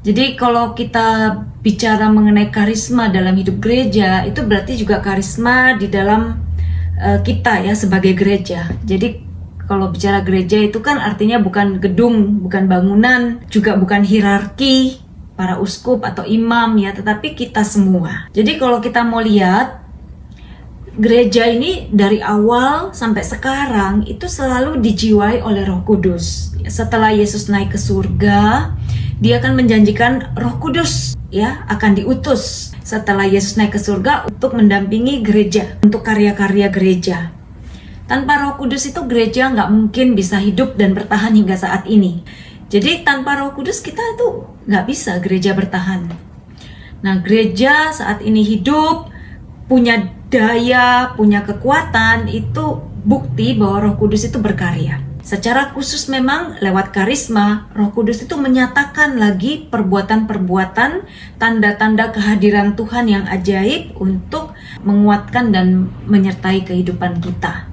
Jadi kalau kita bicara mengenai karisma dalam hidup gereja, itu berarti juga karisma di dalam kita ya sebagai gereja. Jadi kalau bicara gereja itu kan artinya bukan gedung, bukan bangunan, juga bukan hierarki para uskup atau imam ya, tetapi kita semua. Jadi kalau kita mau lihat gereja ini dari awal sampai sekarang itu selalu dijiwai oleh Roh Kudus. Setelah Yesus naik ke surga, Dia akan menjanjikan Roh Kudus ya akan diutus setelah Yesus naik ke surga untuk mendampingi gereja, untuk karya-karya gereja. Tanpa Roh Kudus itu gereja nggak mungkin bisa hidup dan bertahan hingga saat ini. Jadi tanpa Roh Kudus kita itu nggak bisa gereja bertahan. Nah, gereja saat ini hidup, punya daya, punya kekuatan, itu bukti bahwa Roh Kudus itu berkarya. Secara khusus memang lewat karisma, Roh Kudus itu menyatakan lagi perbuatan-perbuatan, tanda-tanda kehadiran Tuhan yang ajaib untuk menguatkan dan menyertai kehidupan kita.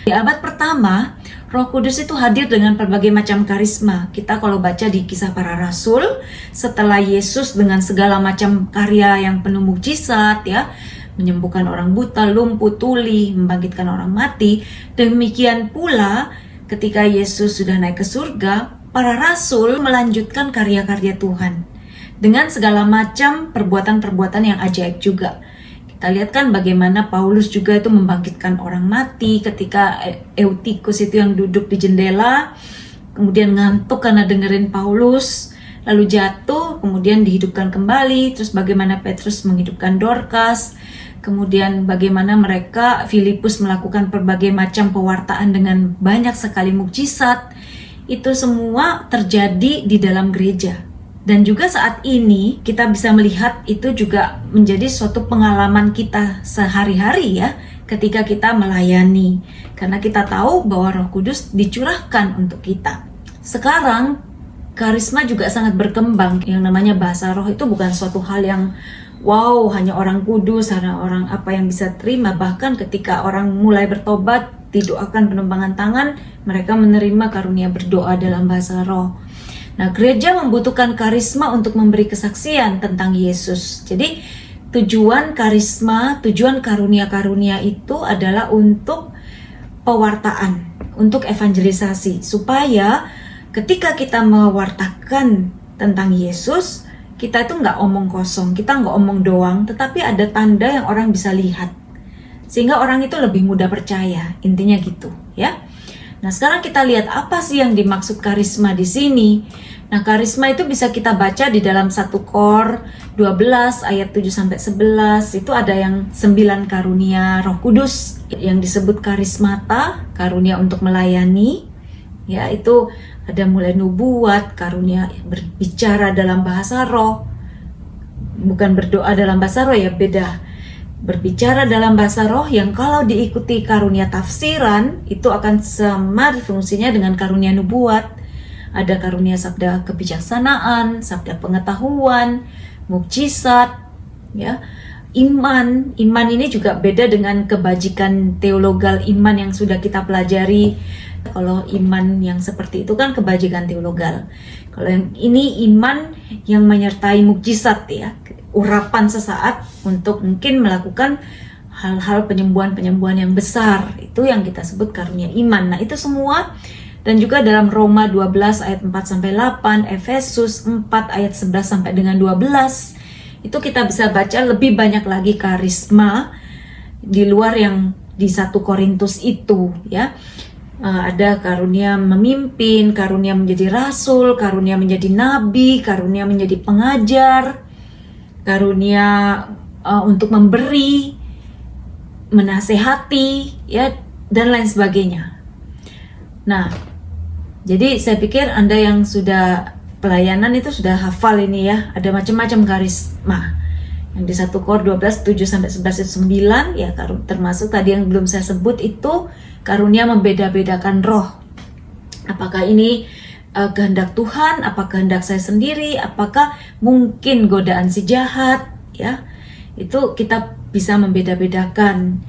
Di abad pertama, Roh Kudus itu hadir dengan berbagai macam karisma. Kita kalau baca di Kisah Para Rasul, setelah Yesus dengan segala macam karya yang penuh mukjizat ya, menyembuhkan orang buta, lumpuh, tuli, membangkitkan orang mati, demikian pula ketika Yesus sudah naik ke surga, para rasul melanjutkan karya-karya Tuhan dengan segala macam perbuatan-perbuatan yang ajaib juga. Kita lihat kan bagaimana Paulus juga itu membangkitkan orang mati ketika Eutikus itu yang duduk di jendela, kemudian ngantuk karena dengerin Paulus, lalu jatuh, kemudian dihidupkan kembali. Terus bagaimana Petrus menghidupkan Dorcas, kemudian bagaimana mereka, Filipus melakukan berbagai macam pewartaan dengan banyak sekali mukjizat. Itu semua terjadi di dalam gereja. Dan juga saat ini kita bisa melihat itu juga menjadi suatu pengalaman kita sehari-hari ya, ketika kita melayani. Karena kita tahu bahwa Roh Kudus dicurahkan untuk kita. Sekarang karisma juga sangat berkembang. Yang namanya bahasa roh itu bukan suatu hal yang wow, hanya orang kudus, hanya orang apa yang bisa terima. Bahkan ketika orang mulai bertobat, didoakan penumpangan tangan, mereka menerima karunia berdoa dalam bahasa roh. Nah, gereja membutuhkan karisma untuk memberi kesaksian tentang Yesus. Jadi, tujuan karisma, tujuan karunia-karunia itu adalah untuk pewartaan, untuk evangelisasi. Supaya ketika kita mewartakan tentang Yesus, kita itu nggak omong kosong, kita nggak omong doang, tetapi ada tanda yang orang bisa lihat. Sehingga orang itu lebih mudah percaya, intinya gitu ya. Nah, sekarang kita lihat apa sih yang dimaksud karisma di sini. Nah, karisma itu bisa kita baca di dalam 1 Kor 12 ayat 7-11. Itu ada yang 9 karunia Roh Kudus yang disebut karismata, karunia untuk melayani. Ya, itu ada mulai nubuat, karunia berbicara dalam bahasa roh. Bukan berdoa dalam bahasa roh ya, beda. Berbicara dalam bahasa roh yang kalau diikuti karunia tafsiran itu akan sama fungsinya dengan karunia nubuat. Ada karunia sabda kebijaksanaan, sabda pengetahuan, mukjizat, ya. Iman ini juga beda dengan kebajikan teologal iman yang sudah kita pelajari. Kalau iman yang seperti itu kan kebajikan teologal. Kalau yang ini iman yang menyertai mukjizat ya, urapan sesaat untuk mungkin melakukan hal-hal penyembuhan-penyembuhan yang besar. Itu yang kita sebut karunia iman. Nah, itu semua. Dan juga dalam Roma 12 ayat 4-8, Efesus 4 ayat 11 sampai dengan 12, itu kita bisa baca lebih banyak lagi karisma di luar yang di 1 Korintus itu ya. Ada karunia memimpin, karunia menjadi rasul, karunia menjadi nabi, karunia menjadi pengajar, karunia untuk memberi, menasehati ya, dan lain sebagainya. Nah, jadi saya pikir Anda yang sudah pelayanan itu sudah hafal ini ya, ada macam-macam karisma. Yang di 1 Kor 12, 7-11 itu 9 ya, termasuk tadi yang belum saya sebut itu karunia membeda-bedakan roh. Apakah ini kehendak Tuhan, apakah kehendak saya sendiri, apakah mungkin godaan si jahat ya. Itu kita bisa membeda-bedakan.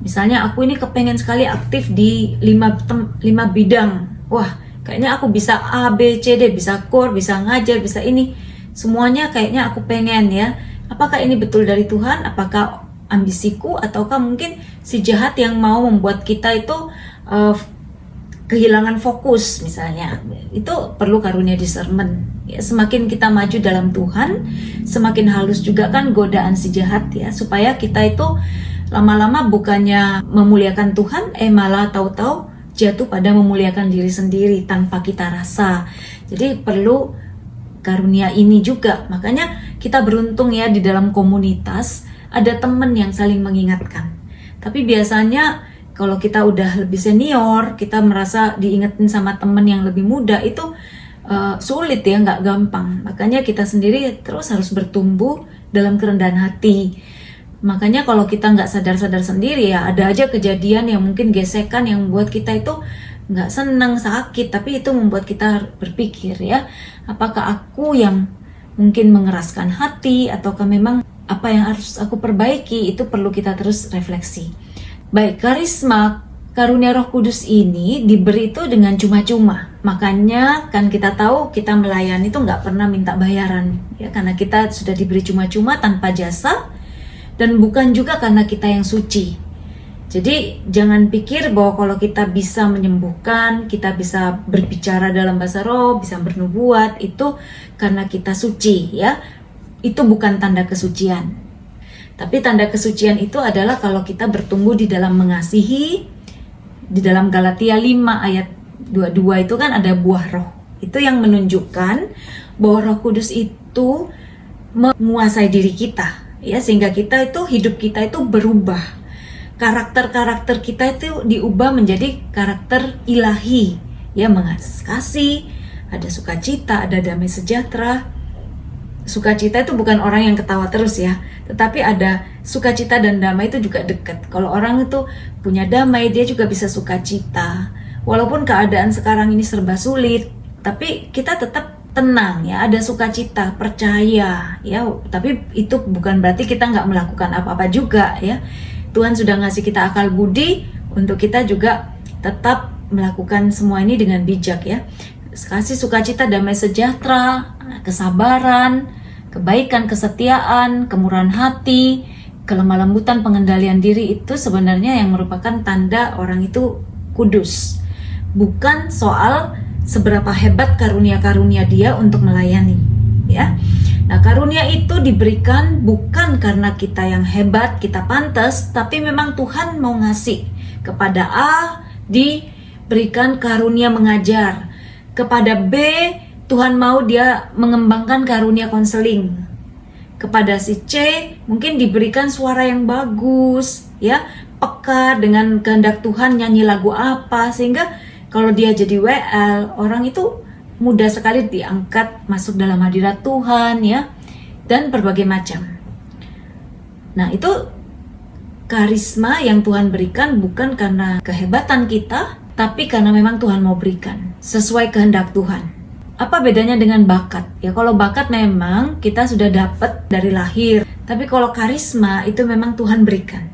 Misalnya aku ini kepengen sekali aktif di 5 bidang. Wah, kayaknya aku bisa A, B, C, D, bisa core, bisa ngajar, bisa ini. semuanya kayaknya aku pengen ya. Apakah ini betul dari Tuhan? Apakah ambisiku? Ataukah mungkin si jahat yang mau membuat kita itu kehilangan fokus misalnya? Itu perlu karunia discernment ya. Semakin kita maju dalam Tuhan, semakin halus juga kan godaan si jahat ya, supaya kita itu lama-lama bukannya memuliakan Tuhan, malah tahu-tahu jatuh pada memuliakan diri sendiri tanpa kita rasa. Jadi perlu karunia ini juga. Makanya kita beruntung ya, di dalam komunitas ada teman yang saling mengingatkan. Tapi biasanya kalau kita udah lebih senior, kita merasa diingetin sama teman yang lebih muda, itu sulit ya, nggak gampang. Makanya kita sendiri terus harus bertumbuh dalam kerendahan hati. Makanya kalau kita nggak sadar-sadar sendiri ya, ada aja kejadian yang mungkin gesekan yang membuat kita itu nggak senang, sakit, tapi itu membuat kita berpikir ya, apakah aku yang mungkin mengeraskan hati, ataukah memang apa yang harus aku perbaiki? Itu perlu kita terus refleksi. Baik, karisma karunia Roh Kudus ini diberi itu dengan cuma-cuma. Makanya kan kita tahu kita melayani itu nggak pernah minta bayaran ya, karena kita sudah diberi cuma-cuma tanpa jasa, dan bukan juga karena kita yang suci. Jadi jangan pikir bahwa kalau kita bisa menyembuhkan, kita bisa berbicara dalam bahasa roh, bisa bernubuat, itu karena kita suci ya. Itu bukan tanda kesucian. Tapi tanda kesucian itu adalah kalau kita bertumbuh di dalam mengasihi. Di dalam Galatia 5 ayat 22 itu kan ada buah roh. Itu yang menunjukkan bahwa Roh Kudus itu menguasai diri kita ya, sehingga kita itu, hidup kita itu berubah. Karakter-karakter kita itu diubah menjadi karakter ilahi ya, mengasihi, ada sukacita, ada damai sejahtera. Sukacita itu bukan orang yang ketawa terus ya, tetapi ada sukacita dan damai itu juga dekat. Kalau orang itu punya damai, dia juga bisa sukacita. Walaupun keadaan sekarang ini serba sulit, tapi kita tetap tenang ya, ada sukacita, percaya ya. Tapi itu bukan berarti kita nggak melakukan apa-apa juga ya. Tuhan sudah ngasih kita akal budi untuk kita juga tetap melakukan semua ini dengan bijak ya. Kasih sukacita, damai sejahtera, kesabaran, kebaikan, kesetiaan, kemurahan hati, kelemah lembutan, pengendalian diri, itu sebenarnya yang merupakan tanda orang itu kudus. Bukan soal seberapa hebat karunia-karunia dia untuk melayani ya. Nah, karunia itu diberikan bukan karena kita yang hebat, kita pantas, tapi memang Tuhan mau ngasih. Kepada A diberikan karunia mengajar, kepada B Tuhan mau dia mengembangkan karunia konseling, kepada si C mungkin diberikan suara yang bagus ya, peka dengan kehendak Tuhan, nyanyi lagu apa, sehingga kalau dia jadi WL, orang itu mudah sekali diangkat masuk dalam hadirat Tuhan ya, dan berbagai macam. Nah, itu karisma yang Tuhan berikan bukan karena kehebatan kita, tapi karena memang Tuhan mau berikan sesuai kehendak Tuhan. Apa bedanya dengan bakat? Ya, kalau bakat memang kita sudah dapat dari lahir, tapi kalau karisma itu memang Tuhan berikan,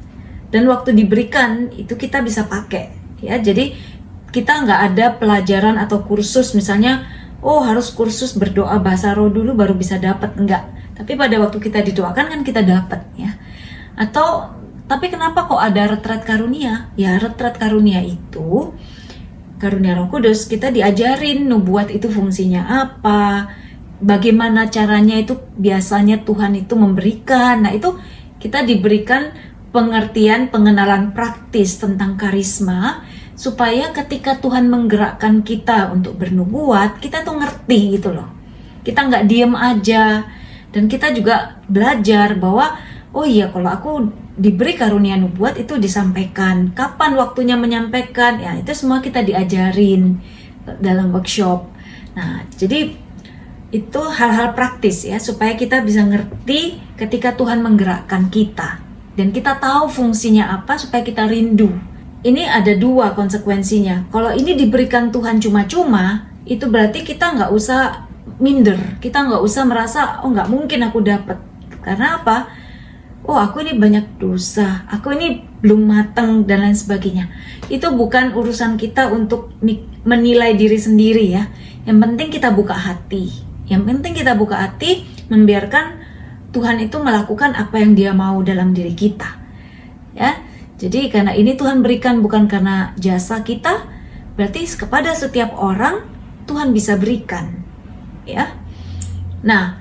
dan waktu diberikan itu kita bisa pakai ya. Jadi kita nggak ada pelajaran atau kursus misalnya, oh harus kursus berdoa bahasa roh dulu baru bisa dapat, enggak. Tapi pada waktu kita didoakan kan kita dapat ya. Atau tapi kenapa kok ada retret karunia? Ya, retret karunia itu karunia Roh Kudus, kita diajarin nubuat itu fungsinya apa, bagaimana caranya, itu biasanya Tuhan itu memberikan. Nah, itu kita diberikan pengertian, pengenalan praktis tentang karisma, supaya ketika Tuhan menggerakkan kita untuk bernubuat, kita tuh ngerti gitu loh. Kita nggak diem aja, dan kita juga belajar bahwa oh iya, kalau aku diberi karunia nubuat itu disampaikan, kapan waktunya menyampaikan, ya itu semua kita diajarin dalam workshop. Nah, jadi itu hal-hal praktis ya, supaya kita bisa ngerti ketika Tuhan menggerakkan kita, dan kita tahu fungsinya apa, supaya kita rindu. Ini ada dua konsekuensinya. Kalau ini diberikan Tuhan cuma-cuma, itu berarti kita nggak usah minder, kita nggak usah merasa oh nggak mungkin aku dapat. Karena apa? Oh, aku ini banyak dosa, aku ini belum matang dan lain sebagainya. Itu bukan urusan kita untuk menilai diri sendiri ya. Yang penting kita buka hati. Yang penting kita buka hati, membiarkan Tuhan itu melakukan apa yang Dia mau dalam diri kita. Ya. Jadi karena ini Tuhan berikan bukan karena jasa kita, berarti kepada setiap orang Tuhan bisa berikan. Ya. Nah,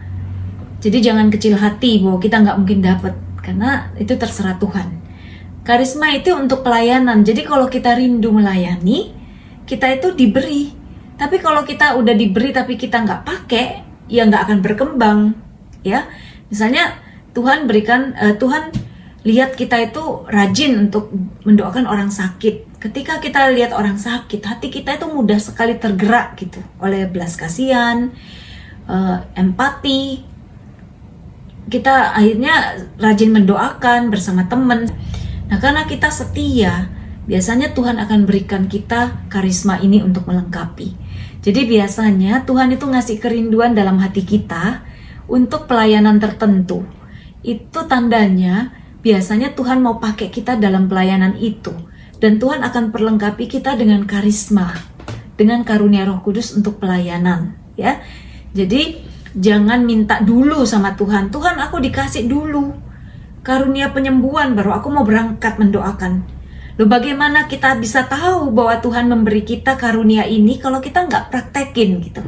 jadi jangan kecil hati bahwa kita nggak mungkin dapat, karena itu terserah Tuhan. Karisma itu untuk pelayanan. Jadi kalau kita rindu melayani, kita itu diberi. Tapi kalau kita udah diberi tapi kita nggak pakai, ya nggak akan berkembang. Ya. Misalnya Tuhan lihat kita itu rajin untuk mendoakan orang sakit. Ketika kita lihat orang sakit, hati kita itu mudah sekali tergerak gitu oleh belas kasihan, empati. Kita akhirnya rajin mendoakan bersama teman. Nah, karena kita setia, biasanya Tuhan akan berikan kita karisma ini untuk melengkapi. Jadi biasanya Tuhan itu ngasih kerinduan dalam hati kita untuk pelayanan tertentu. Itu tandanya biasanya Tuhan mau pakai kita dalam pelayanan itu. Dan Tuhan akan perlengkapi kita dengan karisma, dengan karunia Roh Kudus untuk pelayanan. Ya, jadi jangan minta dulu sama Tuhan. Tuhan, aku dikasih dulu karunia penyembuhan baru aku mau berangkat mendoakan. Loh, bagaimana kita bisa tahu bahwa Tuhan memberi kita karunia ini kalau kita nggak praktekin gitu?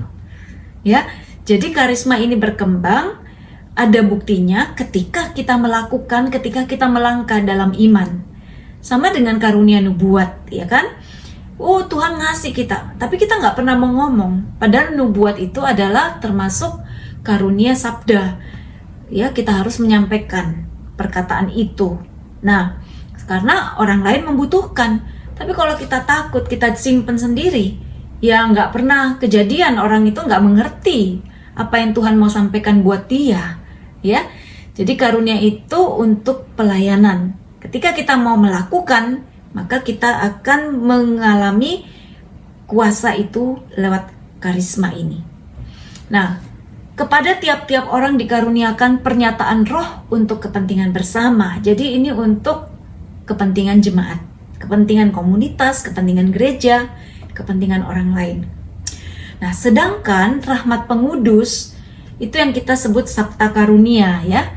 Ya. Jadi karisma ini berkembang, ada buktinya ketika kita melakukan, ketika kita melangkah dalam iman. Sama dengan karunia nubuat, ya kan? Oh, Tuhan ngasih kita, tapi kita nggak pernah mau ngomong. Padahal nubuat itu adalah termasuk karunia sabda. Ya, kita harus menyampaikan perkataan itu. Nah, karena orang lain membutuhkan. Tapi kalau kita takut, kita simpen sendiri, ya nggak pernah kejadian, orang itu nggak mengerti apa yang Tuhan mau sampaikan buat dia, ya. Jadi karunia itu untuk pelayanan. Ketika kita mau melakukan, maka kita akan mengalami kuasa itu lewat karisma ini. Nah, kepada tiap-tiap orang dikaruniakan pernyataan roh untuk kepentingan bersama. Jadi ini untuk kepentingan jemaat, kepentingan komunitas, kepentingan gereja, kepentingan orang lain. Nah, sedangkan rahmat pengudus itu yang kita sebut sabta karunia, ya.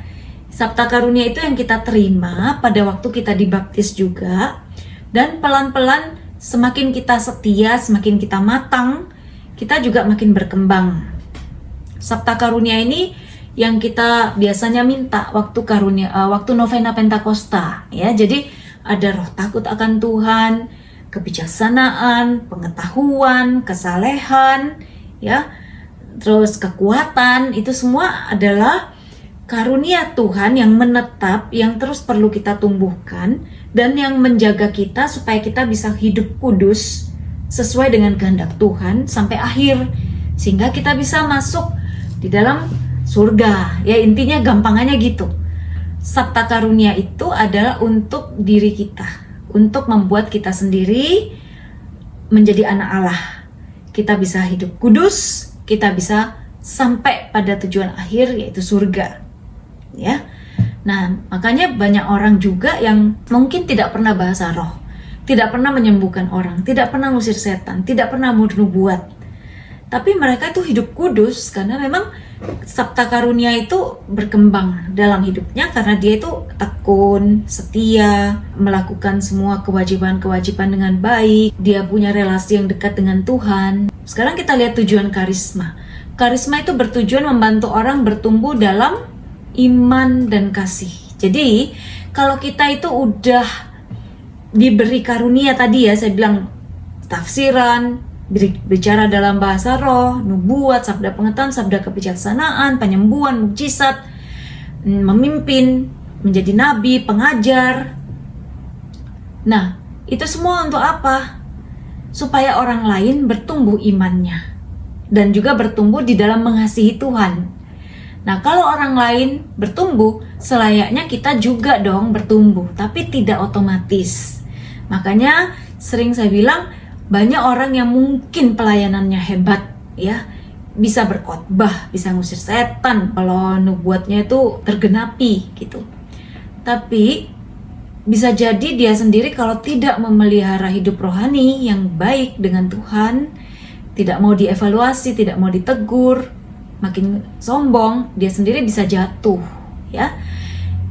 Sabta karunia itu yang kita terima pada waktu kita dibaptis juga, dan pelan-pelan semakin kita setia, semakin kita matang, kita juga makin berkembang. Sabta karunia ini yang kita biasanya minta waktu novena Pentakosta, ya. Jadi ada roh takut akan Tuhan, kebijaksanaan, pengetahuan, kesalehan, ya, terus kekuatan. Itu semua adalah karunia Tuhan yang menetap, yang terus perlu kita tumbuhkan dan yang menjaga kita supaya kita bisa hidup kudus sesuai dengan kehendak Tuhan sampai akhir, sehingga kita bisa masuk di dalam surga. Ya, intinya gampangannya gitu. Sabta karunia itu adalah untuk diri kita, untuk membuat kita sendiri menjadi anak Allah. Kita bisa hidup kudus, kita bisa sampai pada tujuan akhir yaitu surga. Ya. Nah, makanya banyak orang juga yang mungkin tidak pernah bahasa roh, tidak pernah menyembuhkan orang, tidak pernah ngusir setan, tidak pernah nubuat. Tapi mereka itu hidup kudus karena memang sabta karunia itu berkembang dalam hidupnya karena dia itu tekun, setia, melakukan semua kewajiban-kewajiban dengan baik, dia punya relasi yang dekat dengan Tuhan. Sekarang kita lihat tujuan karisma. Karisma itu bertujuan membantu orang bertumbuh dalam iman dan kasih. Jadi, kalau kita itu udah diberi karunia tadi ya, saya bilang tafsiran, bicara dalam bahasa roh, nubuat, sabda pengetahuan, sabda kebijaksanaan, penyembuhan, mukjizat, memimpin, menjadi nabi, pengajar. Nah, itu semua untuk apa? Supaya orang lain bertumbuh imannya dan juga bertumbuh di dalam mengasihi Tuhan. Nah, kalau orang lain bertumbuh, selayaknya kita juga dong bertumbuh, tapi tidak otomatis. Makanya sering saya bilang, banyak orang yang mungkin pelayanannya hebat, ya, bisa berkhotbah, bisa ngusir setan, kalau nubuatnya itu tergenapi gitu. Tapi bisa jadi dia sendiri kalau tidak memelihara hidup rohani yang baik dengan Tuhan, tidak mau dievaluasi, tidak mau ditegur, makin sombong, dia sendiri bisa jatuh, ya.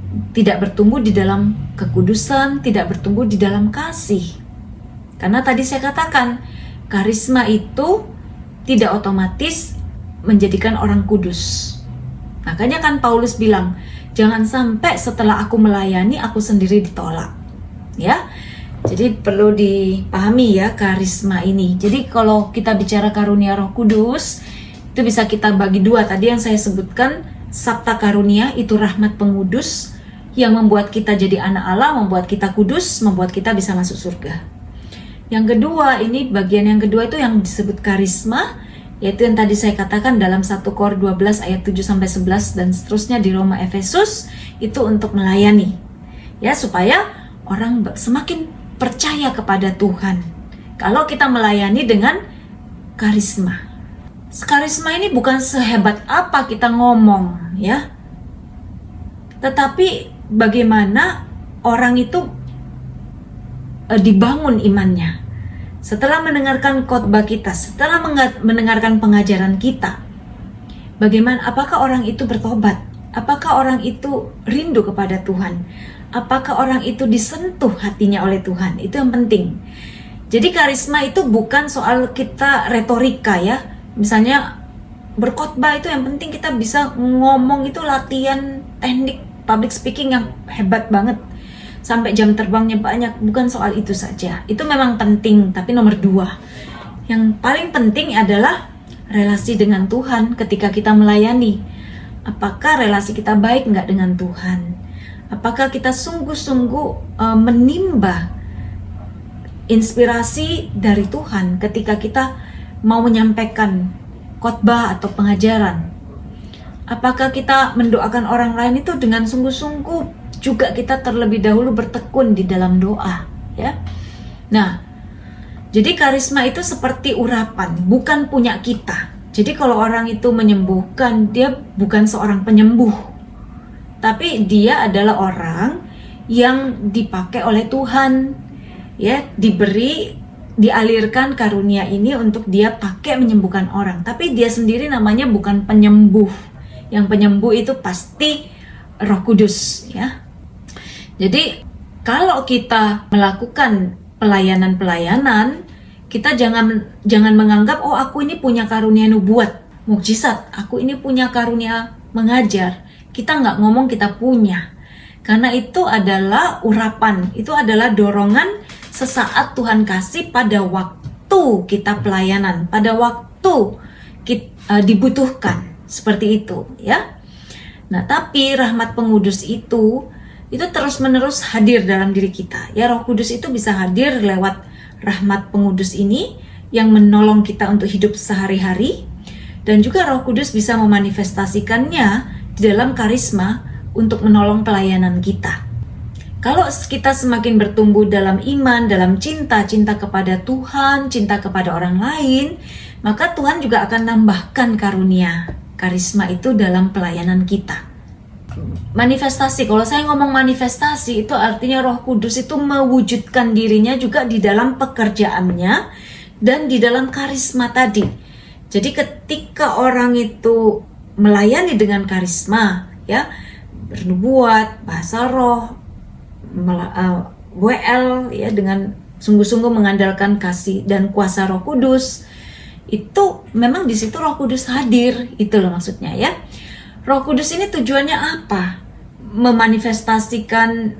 Tidak bertumbuh di dalam kekudusan, tidak bertumbuh di dalam kasih. Karena tadi saya katakan, karisma itu tidak otomatis menjadikan orang kudus. Makanya kan Paulus bilang, jangan sampai setelah aku melayani, aku sendiri ditolak. Ya, jadi perlu dipahami ya karisma ini. Jadi kalau kita bicara karunia Roh Kudus, itu bisa kita bagi dua. Tadi yang saya sebutkan, sabta karunia itu rahmat pengudus yang membuat kita jadi anak Allah, membuat kita kudus, membuat kita bisa masuk surga. Yang kedua, ini bagian yang kedua itu yang disebut karisma, yaitu yang tadi saya katakan dalam 1 Kor 12 ayat 7-11 dan seterusnya di Roma Efesus, itu untuk melayani. Ya, supaya orang semakin percaya kepada Tuhan. Kalau kita melayani dengan karisma. Karisma ini bukan sehebat apa kita ngomong, ya. Tetapi bagaimana orang itu dibangun imannya. Setelah mendengarkan khotbah kita, setelah mendengarkan pengajaran kita, bagaimana, apakah orang itu bertobat? Apakah orang itu rindu kepada Tuhan? Apakah orang itu disentuh hatinya oleh Tuhan? Itu yang penting. Jadi karisma itu bukan soal kita retorika ya. Misalnya berkhotbah itu yang penting kita bisa ngomong, itu latihan teknik public speaking yang hebat banget. Sampai jam terbangnya banyak, bukan soal itu saja. Itu memang penting, tapi nomor 2. Yang paling penting adalah relasi dengan Tuhan ketika kita melayani. Apakah relasi kita baik nggak dengan Tuhan? Apakah kita sungguh-sungguh menimba inspirasi dari Tuhan ketika kita mau menyampaikan khotbah atau pengajaran? Apakah kita mendoakan orang lain itu dengan sungguh-sungguh? Juga kita terlebih dahulu bertekun di dalam doa, ya. Nah, jadi karisma itu seperti urapan, bukan punya kita. Jadi kalau orang itu menyembuhkan, dia bukan seorang penyembuh, tapi dia adalah orang yang dipakai oleh Tuhan, ya, dialirkan karunia ini untuk dia pakai menyembuhkan orang. Tapi dia sendiri namanya bukan penyembuh. Yang penyembuh itu pasti Roh Kudus, ya. Jadi kalau kita melakukan pelayanan-pelayanan, kita jangan menganggap, oh aku ini punya karunia nubuat, mukjizat, aku ini punya karunia mengajar. Kita nggak ngomong kita punya, karena itu adalah urapan, itu adalah dorongan sesaat Tuhan kasih pada waktu kita pelayanan, pada waktu kita dibutuhkan, seperti itu, ya. Nah, tapi rahmat pengudus itu terus-menerus hadir dalam diri kita. Ya, Roh Kudus itu bisa hadir lewat rahmat pengudus ini yang menolong kita untuk hidup sehari-hari, dan juga Roh Kudus bisa memanifestasikannya di dalam karisma untuk menolong pelayanan kita. Kalau kita semakin bertumbuh dalam iman, dalam cinta kepada Tuhan, cinta kepada orang lain, maka Tuhan juga akan nambahkan karunia karisma itu dalam pelayanan kita. Manifestasi, kalau saya ngomong manifestasi, itu artinya Roh Kudus itu mewujudkan dirinya juga di dalam pekerjaannya dan di dalam karisma tadi. Jadi ketika orang itu melayani dengan karisma, ya, bernubuat, bahasa roh, WL, ya, dengan sungguh-sungguh mengandalkan kasih dan kuasa Roh Kudus, itu memang di situ Roh Kudus hadir, itu loh maksudnya, ya. Roh Kudus ini tujuannya apa? Memanifestasikan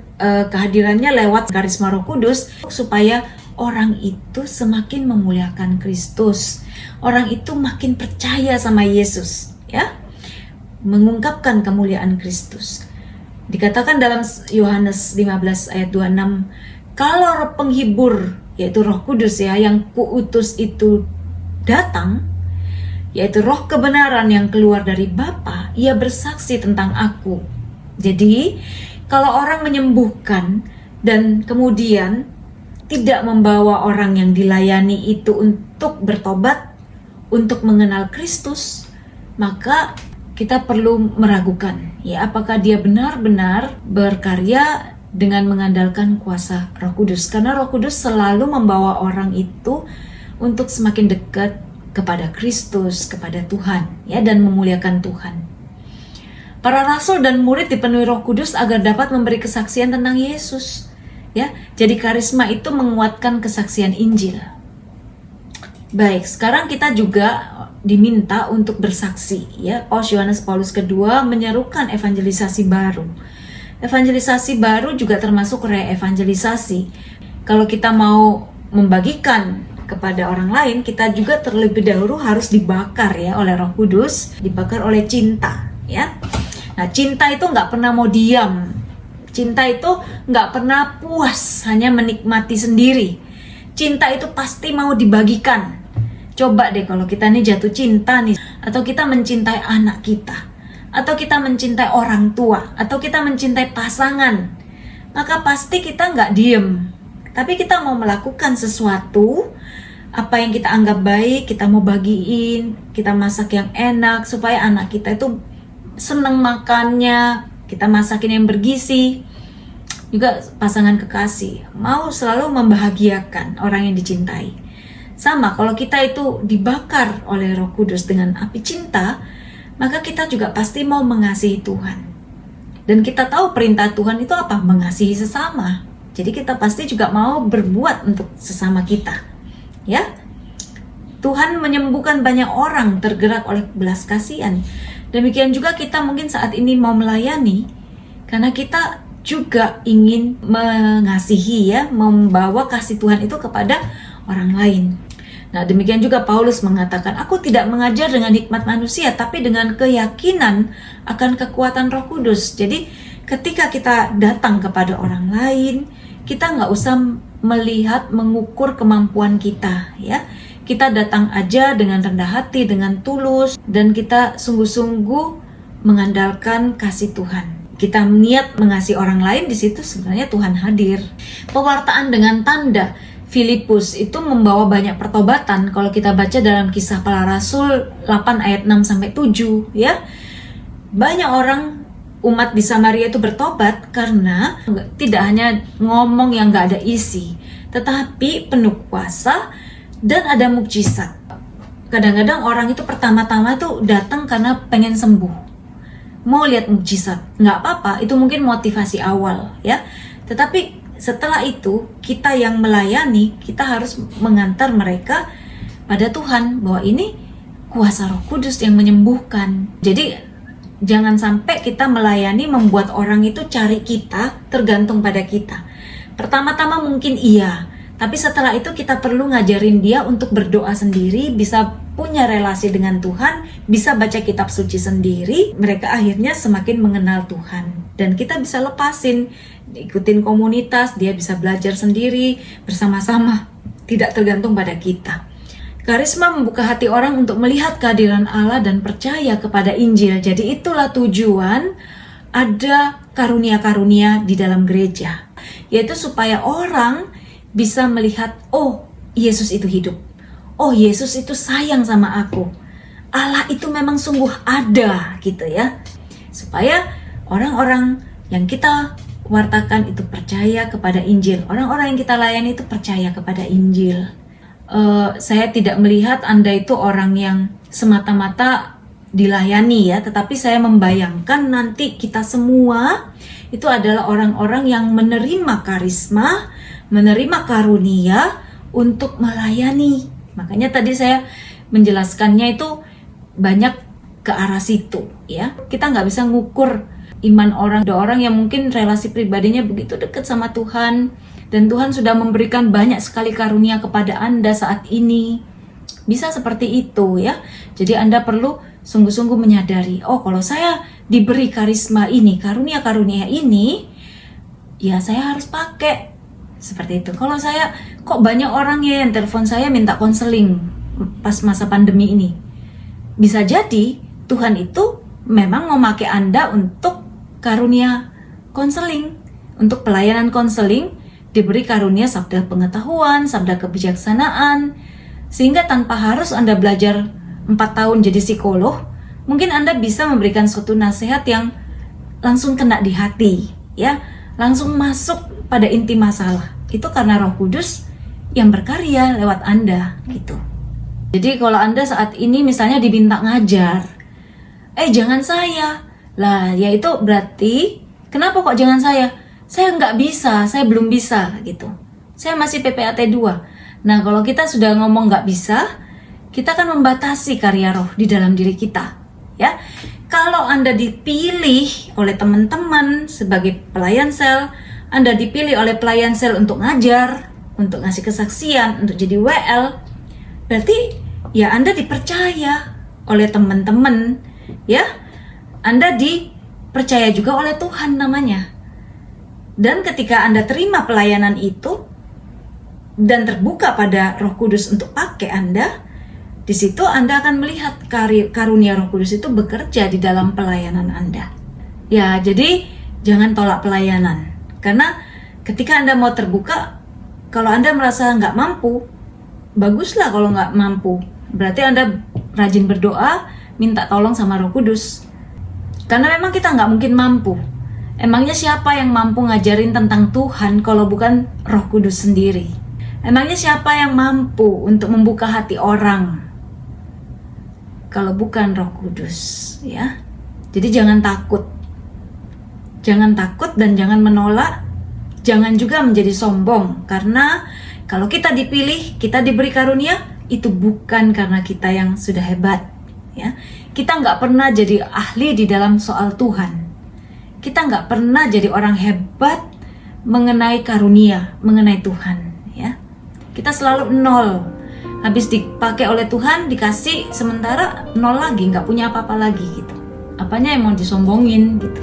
kehadirannya lewat karisma Roh Kudus supaya orang itu semakin memuliakan Kristus. Orang itu makin percaya sama Yesus, ya. Mengungkapkan kemuliaan Kristus. Dikatakan dalam Yohanes 15 ayat 26, kalau Roh penghibur, yaitu Roh Kudus, ya, yang kuutus itu datang, yaitu Roh kebenaran yang keluar dari Bapa, ia bersaksi tentang aku. Jadi, kalau orang menyembuhkan dan kemudian tidak membawa orang yang dilayani itu untuk bertobat, untuk mengenal Kristus, maka kita perlu meragukan, ya, apakah dia benar-benar berkarya dengan mengandalkan kuasa Roh Kudus. Karena Roh Kudus selalu membawa orang itu untuk semakin dekat kepada Kristus, kepada Tuhan, ya, dan memuliakan Tuhan. Para rasul dan murid dipenuhi Roh Kudus agar dapat memberi kesaksian tentang Yesus. Ya, jadi karisma itu menguatkan kesaksian Injil. Baik, sekarang kita juga diminta untuk bersaksi. Ya, Paus Yohanes Paulus II menyerukan evangelisasi baru. Evangelisasi baru juga termasuk re-evangelisasi. Kalau kita mau membagikan kepada orang lain, kita juga terlebih dahulu harus dibakar ya oleh Roh Kudus, dibakar oleh cinta. Ya. Nah, cinta itu nggak pernah mau diam. Cinta itu nggak pernah puas hanya menikmati sendiri. Cinta itu pasti mau dibagikan. Coba deh kalau kita nih jatuh cinta nih, atau kita mencintai anak kita, atau kita mencintai orang tua, atau kita mencintai pasangan, maka pasti kita nggak diem. Tapi kita mau melakukan sesuatu, apa yang kita anggap baik, kita mau bagiin, kita masak yang enak supaya anak kita itu seneng makannya, kita masakin yang bergizi. Juga pasangan kekasih mau selalu membahagiakan orang yang dicintai. Sama, kalau kita itu dibakar oleh Roh Kudus dengan api cinta, maka kita juga pasti mau mengasihi Tuhan. Dan kita tahu perintah Tuhan itu apa? Mengasihi sesama. Jadi kita pasti juga mau berbuat untuk sesama kita. Ya, Tuhan menyembuhkan banyak orang tergerak oleh belas kasihan. Demikian juga kita mungkin saat ini mau melayani karena kita juga ingin mengasihi ya, membawa kasih Tuhan itu kepada orang lain. Nah, demikian juga Paulus mengatakan, aku tidak mengajar dengan hikmat manusia, tapi dengan keyakinan akan kekuatan Roh Kudus. Jadi ketika kita datang kepada orang lain, kita nggak usah melihat, mengukur kemampuan kita ya. Kita datang aja dengan rendah hati, dengan tulus, dan kita sungguh-sungguh mengandalkan kasih Tuhan. Kita niat mengasihi orang lain, di situ sebenarnya Tuhan hadir. Pewartaan dengan tanda. Filipus itu membawa banyak pertobatan kalau kita baca dalam Kisah Para Rasul 8 ayat 6-7 ya. Banyak orang umat di Samaria itu bertobat karena tidak hanya ngomong yang gak ada isi, tetapi penuh kuasa dan ada mukjizat. Kadang-kadang orang itu pertama-tama itu datang karena pengen sembuh, mau lihat mukjizat. Nggak apa-apa, itu mungkin motivasi awal ya. Tetapi setelah itu kita yang melayani, kita harus mengantar mereka pada Tuhan bahwa ini kuasa Roh Kudus yang menyembuhkan. Jadi jangan sampai kita melayani membuat orang itu cari kita, tergantung pada kita. Pertama-tama mungkin iya, tapi setelah itu kita perlu ngajarin dia untuk berdoa sendiri, bisa punya relasi dengan Tuhan, bisa baca kitab suci sendiri. Mereka akhirnya semakin mengenal Tuhan. Dan kita bisa lepasin, ikutin komunitas, dia bisa belajar sendiri, bersama-sama, tidak tergantung pada kita. Karisma membuka hati orang untuk melihat kehadiran Allah dan percaya kepada Injil. Jadi itulah tujuan ada karunia-karunia di dalam gereja, yaitu supaya orang bisa melihat, oh Yesus itu hidup, oh Yesus itu sayang sama aku, Allah itu memang sungguh ada gitu ya. Supaya orang-orang yang kita wartakan itu percaya kepada Injil, orang-orang yang kita layani itu percaya kepada Injil. Saya tidak melihat Anda itu orang yang semata-mata dilayani ya, tetapi saya membayangkan nanti kita semua itu adalah orang-orang yang menerima karisma, menerima karunia untuk melayani. Makanya tadi saya menjelaskannya itu banyak ke arah situ ya. Kita nggak bisa ngukur iman orang. Ada orang yang mungkin relasi pribadinya begitu dekat sama Tuhan, dan Tuhan sudah memberikan banyak sekali karunia kepada Anda saat ini. Bisa seperti itu ya. Jadi Anda perlu sungguh-sungguh menyadari, oh kalau saya diberi karisma ini, karunia-karunia ini, ya saya harus pakai. Seperti itu. Kalau saya, kok banyak orang ya yang telepon saya minta konseling pas masa pandemi ini. Bisa jadi Tuhan itu memang mau pakai Anda untuk karunia konseling, untuk pelayanan konseling, diberi karunia sabda pengetahuan, sabda kebijaksanaan, sehingga tanpa harus Anda belajar 4 tahun jadi psikolog, mungkin Anda bisa memberikan suatu nasihat yang langsung kena di hati, ya, langsung masuk pada inti masalah. Itu karena Roh Kudus yang berkarya lewat Anda, gitu. Jadi kalau Anda saat ini misalnya diminta ngajar, jangan saya. Lah, ya itu berarti, kenapa kok jangan saya? Saya nggak bisa, saya belum bisa gitu. Saya masih PPAT 2. Nah, kalau kita sudah ngomong nggak bisa, kita kan membatasi karya roh di dalam diri kita. Ya, kalau Anda dipilih oleh teman-teman sebagai pelayan sel, Anda dipilih oleh pelayan sel untuk ngajar, untuk ngasih kesaksian, untuk jadi WL, berarti ya Anda dipercaya oleh teman-teman, ya. Anda dipercaya juga oleh Tuhan namanya. Dan ketika Anda terima pelayanan itu dan terbuka pada Roh Kudus untuk pakai Anda, di situ Anda akan melihat karunia Roh Kudus itu bekerja di dalam pelayanan Anda. Ya, jadi jangan tolak pelayanan. Karena ketika Anda mau terbuka, kalau Anda merasa nggak mampu, baguslah kalau nggak mampu. Berarti Anda rajin berdoa, minta tolong sama Roh Kudus. Karena memang kita nggak mungkin mampu. Emangnya siapa yang mampu ngajarin tentang Tuhan kalau bukan Roh Kudus sendiri? Emangnya siapa yang mampu untuk membuka hati orang kalau bukan Roh Kudus, ya? Jadi jangan takut. Jangan takut dan jangan menolak. Jangan juga menjadi sombong. Karena kalau kita dipilih, kita diberi karunia, itu bukan karena kita yang sudah hebat, ya. Kita nggak pernah jadi ahli di dalam soal Tuhan. Kita nggak pernah jadi orang hebat mengenai karunia, mengenai Tuhan, ya. Kita selalu nol. Habis dipakai oleh Tuhan, dikasih, sementara nol lagi, nggak punya apa-apa lagi gitu. Apanya yang mau disombongin gitu.